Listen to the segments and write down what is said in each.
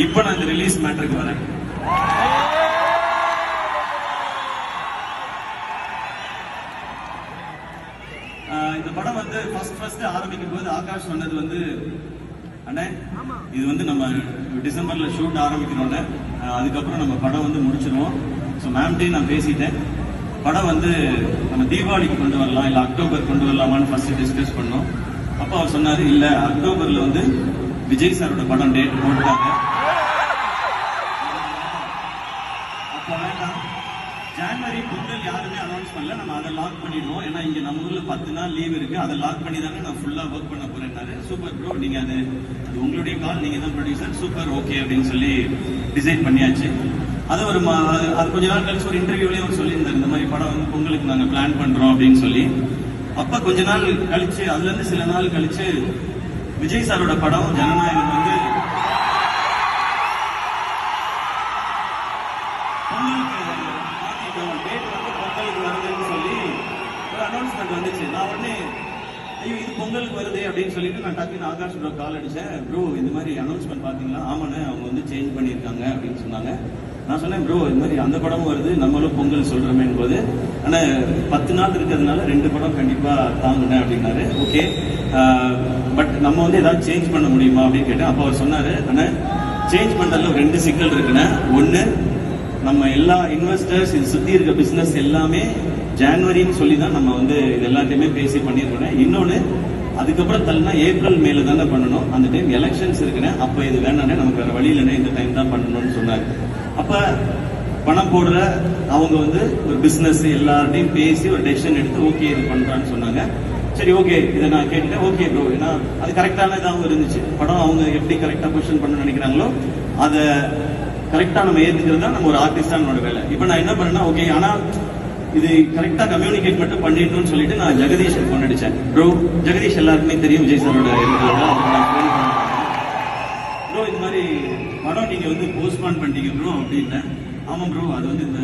இப்ப நான் இந்த ரிலீஸ் மேட்டருக்கு வரேன். இந்த படம் வந்து ஃபர்ஸ்ட் ஆரம்பிக்கும் போது ஆகாஷ் சொன்னது வந்து, அண்ணே இது வந்து நம்ம டிசம்பர்ல ஷூட் ஆரம்பிக்கிறோன்னு, அதுக்கப்புறம் நம்ம படம் வந்து முடிச்சிருவோம். ஸோ மேம்கிட்டையும் நான் பேசிட்டேன், படம் வந்து நம்ம தீபாவளிக்கு கொண்டு வரலாம் இல்லை அக்டோபர் கொண்டு வரலாமான்னு ஃபர்ஸ்ட் டிஸ்கஸ் பண்ணோம். அப்போ அவர் சொன்னாரு, இல்ல அக்டோபர்ல வந்து விஜய் சாரோட படம் டேட் போட்டுட்டாங்க, அப்போ வேண்டாம், ஜனவரி பொங்கல் யாருமே அனௌன்ஸ் பண்ணல, நம்ம அதை லாக் பண்ணிடுவோம். ஏன்னா இங்க நம்ம ஊர்ல 10 நாள் லீவ் இருக்கு, அதை லாக் பண்ணி தானே நான் ஃபுல்லா ஒர்க் பண்ண போறேன்னாரு. சூப்பர் ப்ரோ, நீங்க அது உங்களுடைய கால், நீங்க தான் ப்ரொடியூசர், சூப்பர் ஓகே அப்படின்னு சொல்லி டிசைட் பண்ணியாச்சு. அது ஒரு அது கொஞ்ச நாள் கழிச்சு ஒரு இன்டர்வியூலயே அவர் சொல்லியிருந்தார், இந்த மாதிரி படம் வந்து பொங்கலுக்கு நாங்க பிளான் பண்றோம் அப்படின்னு சொல்லி. அப்ப கொஞ்ச நாள் கழிச்சு, அதுல இருந்து சில நாள் கழிச்சு விஜய் சாரோட படம் ஜனநாயகம் வந்து பொங்கலுக்கு வருதுன்னு சொல்லி ஒரு அனௌன்ஸ்மெண்ட் வந்துச்சு. நான் உடனே ஐயோ இது பொங்கலுக்கு வருது அப்படின்னு சொல்லிட்டு நான் டக்குன்னு ஆகாஷ் ப்ரோ கால் அடிச்சேன். ப்ரோ இந்த மாதிரி அனௌன்ஸ்மெண்ட் பாத்தீங்களா? ஆமாண்ணே, அவங்க வந்து சேஞ்ச் பண்ணியிருக்காங்க அப்படின்னு சொன்னாங்க. நான் சொன்னேன், ப்ரோ இந்த மாதிரி அந்த படமும் வருது, நம்மளும் பொங்கல் சொல்றோமே போது, ஆனா 10 நாள் இருக்கிறதுனால 2 படம் கண்டிப்பா தாங்கினேன் அப்படின்னாரு. ஓகே, பட் நம்ம வந்து ஏதாவது சேஞ்ச் பண்ண முடியுமா அப்படின்னு கேட்டேன். அப்போ அவர் சொன்னாரு, ஆனா சேஞ்ச் பண்றதுல 2 சிக்கல் இருக்குன்னு. ஒன்னு, நம்ம எல்லா இன்வெஸ்டர்ஸ் இது சுத்தி இருக்க பிசினஸ் எல்லாமே ஜனவரின்னு சொல்லி தான் நம்ம வந்து இது எல்லாத்தையுமே பேசி பண்ணிருக்கோம். இன்னொன்னு, அதுக்கப்புறம் தள்ளினா ஏப்ரல் மேல தானே பண்ணணும், அந்த டைம் எலெக்ஷன்ஸ் இருக்குன்னு, அப்ப இது வேணானே, நமக்கு வேற வழி இல்லைன்னு, இந்த டைம் தான் பண்ணணும்னு சொன்னாரு. அப்ப பணம் போடுற அவங்க வந்து ஒரு பிசினஸ் எல்லார்ட்டையும் பேசி ஒரு டெசிஷன் எடுத்து ஓகே இது பண்றான்னு சொன்னாங்க. சரி ஓகே, இதை நான் கேட்டேன். ஓகே ப்ரோ, ஏன்னா அது கரெக்டான இதாகவும் இருந்துச்சு. படம் அவங்க எப்படி கரெக்டா பொசிஷன் பண்ண நினைக்கிறாங்களோ அதை கரெக்டா நம்ம ஏத்துக்கிறது தான் நம்ம ஒரு ஆர்டிஸ்டா நம்மளோட வேலை. இப்ப நான் என்ன பண்ணேன்னா, ஓகே ஆனா இது கரெக்டா கம்யூனிகேட் மட்டும் பண்ணிட்டோம்னு சொல்லிட்டு நான் ஜெகதீஷ் போன் அடிச்சேன். ப்ரோ, ஜெகதீஷ் எல்லாருக்குமே தெரியும் விஜய் சாரோட ப்ரோ, இது மாதிரி படம் நீங்க வந்து போஸ்ட்பான் பண்ணிட்டீங்க ப்ரோ அப்படின்னேன். ஆமா ப்ரோ, அது வந்து இந்த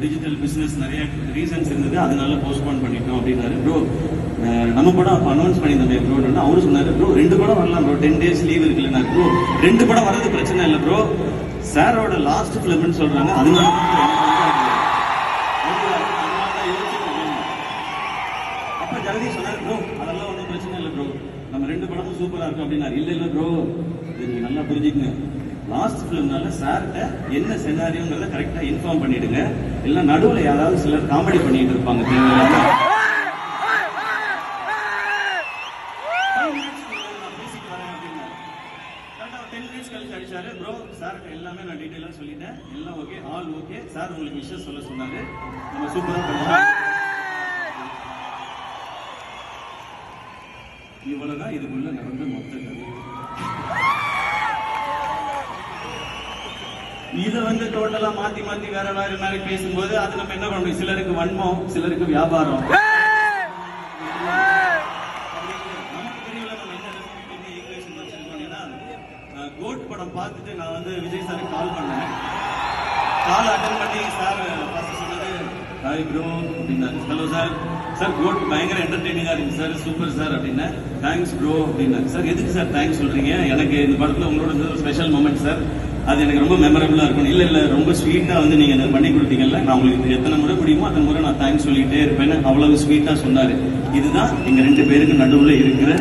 டிஜிட்டல் பிசினஸ் நிறைய ரீசன்ஸ் இருந்தது, அதனால போஸ்ட்பான் பண்ணிட்டோம் அப்படின்னாரு. ப்ரோ நம்ம படம் அனௌன்ஸ் பண்ணியிருந்தோமே ப்ரோ, அவரு சொன்னாரு, ப்ரோ 2 படம் வரலாம் ப்ரோ, 10 days லீவ் இருக்குல்ல. ப்ரோ 2 படம் வரது பிரச்சனை இல்லை ப்ரோ, சாரோட லாஸ்ட் பிலிம்னு சொல்றாங்க, அதனால அப்ப ஜெகதீஷ் சொன்னாரு, ப்ரோ அதெல்லாம் ஒன்றும் பிரச்சனை இல்லை ப்ரோ, நம்ம 2 படமும் சூப்பரா இருக்கும் அப்படின்னாரு. இல்ல ப்ரோ, நீங்க நல்லா புரிஞ்சுக்கங்க, லாஸ்ட் பிலிம்னால சார்கிட்ட என்ன செனாரியோங்கிறத கரெக்டா இன்ஃபார்ம் பண்ணிடுங்க, இல்ல நடுவுல யாராவது சிலர் காமெடி பண்ணிட்டு இருப்பாங்க தேவையில்லாம. அடிச்சாரு. ப்ரோ சார் எல்லாமே நான் டீடைலா சொல்லிட்டேன், எல்லாம் ஓகே, ஆல் ஓகே, சார் உங்களுக்கு விஷயம் சொல்ல சொன்னாரு, நம்ம சூப்பரா பண்ணலாம். இவ்வளவுதான் இதுக்குள்ள நடந்த மொத்த கதை. இதை வந்து டோட்டலா மாத்தி மாத்தி வேற வேற மாதிரி பேசும்போது அது நம்ம என்ன பண்ணணும், சிலருக்கு வன்மம், சிலருக்கு வியாபாரம். கோட் படம் பார்த்துட்டு நான் வந்து விஜய் சாருக்கு கால் பண்ணேன். கால் அட்டன் பண்ணி சார் ஃபர்ஸ்ட் சொன்னது, ஹாய் ப்ரோ அப்படின்னாரு. ஹலோ சார், சார் கோட் பயங்கர என்டர்டெய்னிங்கா இருக்கு சார், சூப்பர் சார் அப்படின்னா. தேங்க்ஸ் ப்ரோ அப்படின்னாரு. சார் எதுக்கு சார் தேங்க்ஸ் சொல்றீங்க, எனக்கு இந்த படத்துல உங்களோட ஒரு ஸ்பெஷல் மூமெண்ட் சார், அது எனக்கு ரொம்ப மெமரபிளா இருக்கும். இல்ல ரொம்ப ஸ்வீட்டா வந்து நீங்க அதை பண்ணி கொடுத்தீங்கல்ல, நான் உங்களுக்கு எத்தனை முறை முடியுமோ அத்தனை முறை நான் தேங்க்ஸ் சொல்லிட்டே இருப்பேன்னு அவ்வளவு ஸ்வீட்டா சொன்னாரு. இதுதான் எங்க 2 பேருக்கு நடுவுல இருக்கிற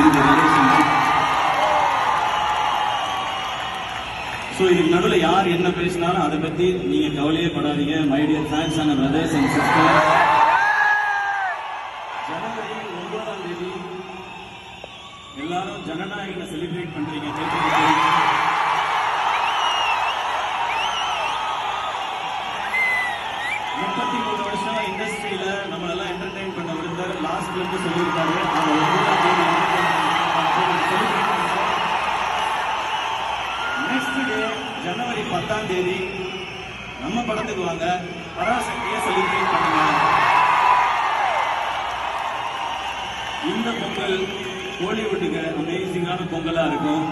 இந்த ரிலேஷன்ஷிப். சோ இதுக்கு நடுவில் யார் என்ன பேசினாலும் அதை பத்தி நீங்க கவலையே படாதீங்க. My dear fans and brothers and sisters, ஜனவரி 9ஆம் தேதி எல்லாரும் ஜனநாயகனை செலிப்ரேட் பண்றீங்க. 33 வருஷம் இண்டஸ்ட்ரியில நம்மளெல்லாம் என்டர்டெயின் பண்ண விருந்தாரு. லாஸ்ட்ல இருந்து சொல்லியிருக்காரு, நெக்ஸ்ட் டே ஜனவரி 10ஆம் தேதி நம்ம படத்துக்கு வாங்க, பராசக்தியை செலிப்ரேட் பண்ணுங்க. இந்த பொங்கல் கோலிவுட்டுக்கு அமேசிங்கான பொங்கலா இருக்கும்.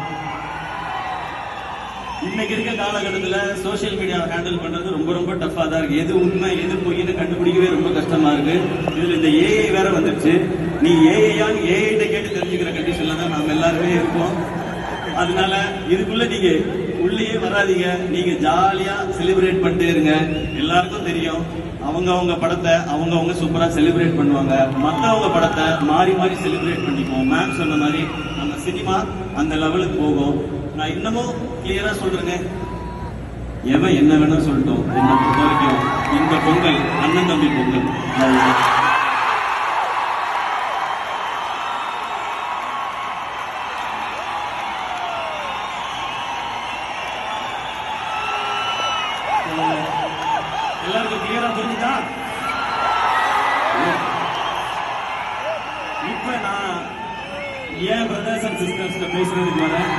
இன்னைக்கு இருக்க காலகட்டத்தில் சோசியல் மீடியா ஹேண்டில் பண்றது ரொம்ப ரொம்ப டஃபா தான் இருக்கு. எது உண்மை எது பொய்ன்னு கண்டுபிடிக்கவே ரொம்ப கஷ்டமா இருக்கு. இதுல இந்த ஏஐ வேற வந்துருச்சு. நீ ஏஐயான்னு ஏஐட்ட கேட்டு தெரிஞ்சுக்கிற கண்டிஷன்ல தான் நாம எல்லாருமே இருக்கோம். அதனால இதுக்குள்ள நீங்க உள்ளே வர விட்டுறாதீங்க. நீங்க ஜாலியா செலிப்ரேட் பண்ணிட்டே இருங்க. எல்லாருக்கும் தெரியும் அவங்க படத்தை அவங்க சூப்பரா செலிப்ரேட் பண்ணுவாங்க. மத்தவங்க படத்தை மாறி மாறி செலிப்ரேட் பண்ணிக்குவோம். மேம் சொன்ன மாதிரி நம்ம சினிமா அந்த லெவலுக்கு போகும். நான் இன்னமும் கிளியரா சொல்றேங்க, எவன் என்ன வேணா சொல்லட்டும், என்னை பொறுத்த வரைக்கும் இந்த பொங்கல் அண்ணன் தம்பி பொங்கல். எல்லாருக்கும் கிளியரா புரிஞ்சுதா? இப்ப நான் ஏன் பிரதர்ஸ் அண்ட் சிஸ்டர்ஸ் பேசுறதுக்கு வரேன்.